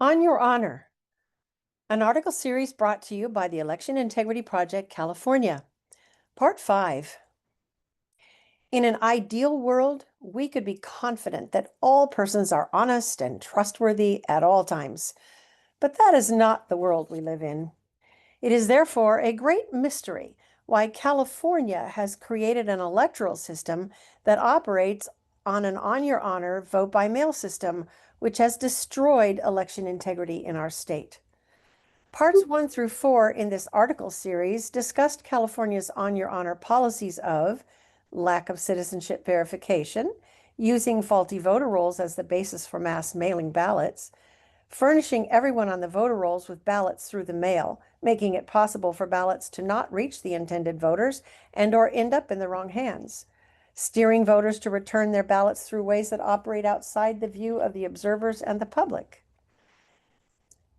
On Your Honor, an article series brought to you by the Election Integrity Project, California. Part 5. In an ideal world, we could be confident that all persons are honest and trustworthy at all times. But that is not the world we live in. It is therefore a great mystery why California has created an electoral system that operates on an on your honor vote by mail system, which has destroyed election integrity in our state. Parts 1 through 4 in this article series discussed California's on your honor policies of lack of citizenship verification, using faulty voter rolls as the basis for mass mailing ballots, furnishing everyone on the voter rolls with ballots through the mail, making it possible for ballots to not reach the intended voters and or end up in the wrong hands, steering voters to return their ballots through ways that operate outside the view of the observers and the public.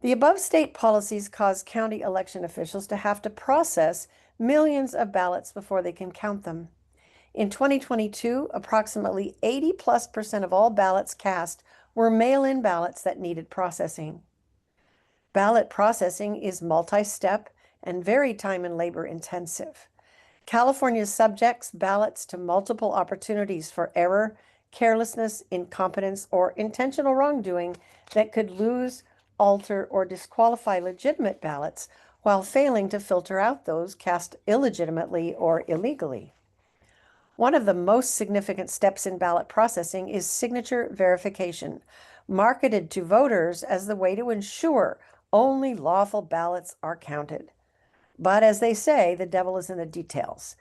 The above state policies cause county election officials to have to process millions of ballots before they can count them. In 2022, approximately 80+% of all ballots cast were mail-in ballots that needed processing. Ballot processing is multi-step and very time and labor intensive. California subjects ballots to multiple opportunities for error, carelessness, incompetence, or intentional wrongdoing that could lose, alter, or disqualify legitimate ballots while failing to filter out those cast illegitimately or illegally. One of the most significant steps in ballot processing is signature verification, marketed to voters as the way to ensure only lawful ballots are counted. But as they say, the devil is in the details.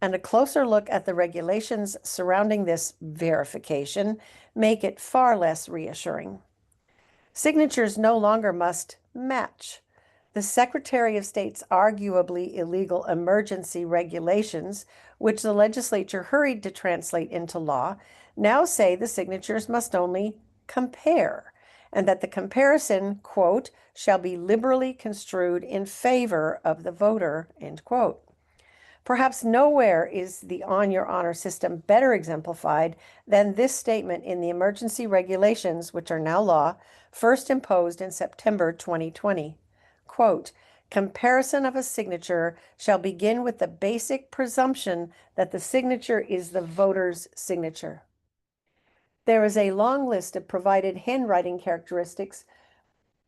And a closer look at the regulations surrounding this verification make it far less reassuring. Signatures no longer must match. The Secretary of State's arguably illegal emergency regulations, which the legislature hurried to translate into law, now say the signatures must only compare, and that the comparison, quote, shall be liberally construed in favor of the voter, end quote. Perhaps nowhere is the on your honor system better exemplified than this statement in the emergency regulations, which are now law, first imposed in September 2020. Quote, comparison of a signature shall begin with the basic presumption that the signature is the voter's signature. There is a long list of provided handwriting characteristics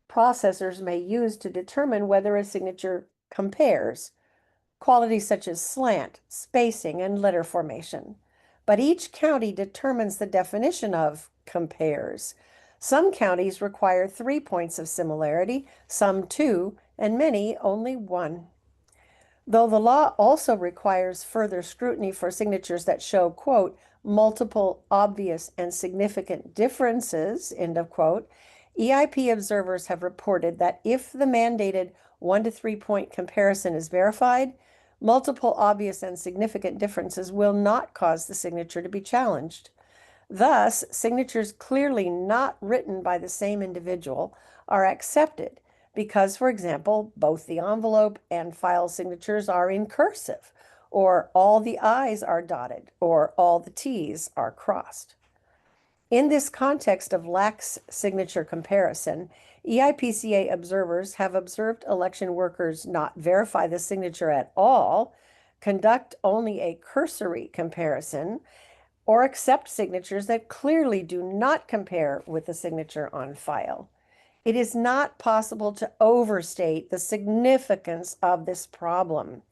processors may use to determine whether a signature compares, qualities such as slant, spacing, and letter formation. But each county determines the definition of compares. Some counties require 3 points of similarity, some 2, and many only 1. Though the law also requires further scrutiny for signatures that show, quote, multiple obvious and significant differences, end of quote, EIP observers have reported that if the mandated 1 to 3 point comparison is verified, multiple obvious and significant differences will not cause the signature to be challenged. Thus, signatures clearly not written by the same individual are accepted because, for example, both the envelope and file signatures are in cursive, or all the I's are dotted, or all the T's are crossed. In this context of lax signature comparison, EIPCA observers have observed election workers not verify the signature at all, conduct only a cursory comparison, or accept signatures that clearly do not compare with the signature on file. It is not possible to overstate the significance of this problem.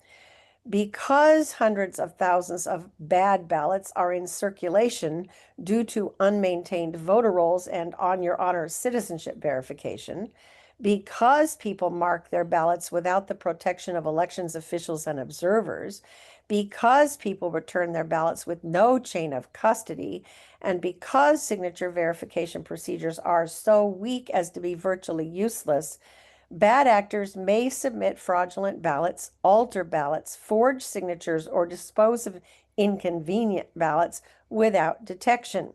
Because hundreds of thousands of bad ballots are in circulation due to unmaintained voter rolls and on your honor citizenship verification, because people mark their ballots without the protection of elections officials and observers, because people return their ballots with no chain of custody, and because signature verification procedures are so weak as to be virtually useless, bad actors may submit fraudulent ballots, alter ballots, forge signatures, or dispose of inconvenient ballots without detection.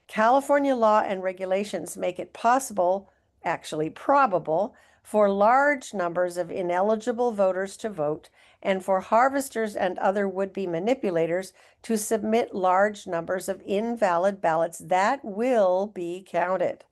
California law and regulations make it possible, actually probable, for large numbers of ineligible voters to vote and for harvesters and other would-be manipulators to submit large numbers of invalid ballots that will be counted.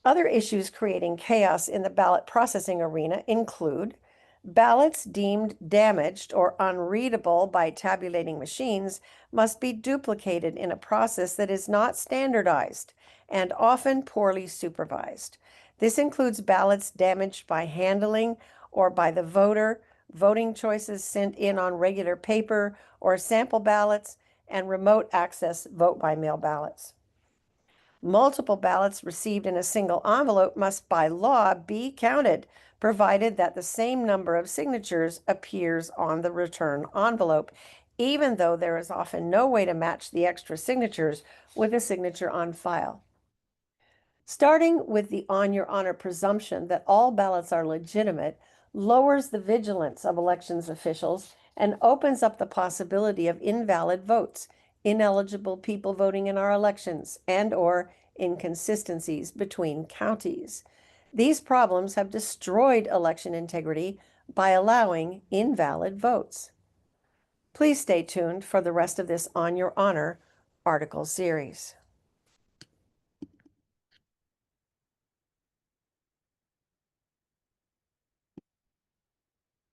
Other issues creating chaos in the ballot processing arena include ballots deemed damaged or unreadable by tabulating machines must be duplicated in a process that is not standardized and often poorly supervised. This includes ballots damaged by handling or by the voter, voting choices sent in on regular paper or sample ballots, and remote access vote-by-mail ballots. Multiple ballots received in a single envelope must by law be counted, provided that the same number of signatures appears on the return envelope, even though there is often no way to match the extra signatures with a signature on file. Starting with the on your honor presumption that all ballots are legitimate lowers the vigilance of elections officials and opens up the possibility of invalid votes, ineligible people voting in our elections, and/or inconsistencies between counties. These problems have destroyed election integrity by allowing invalid votes. Please stay tuned for the rest of this On Your Honor article series.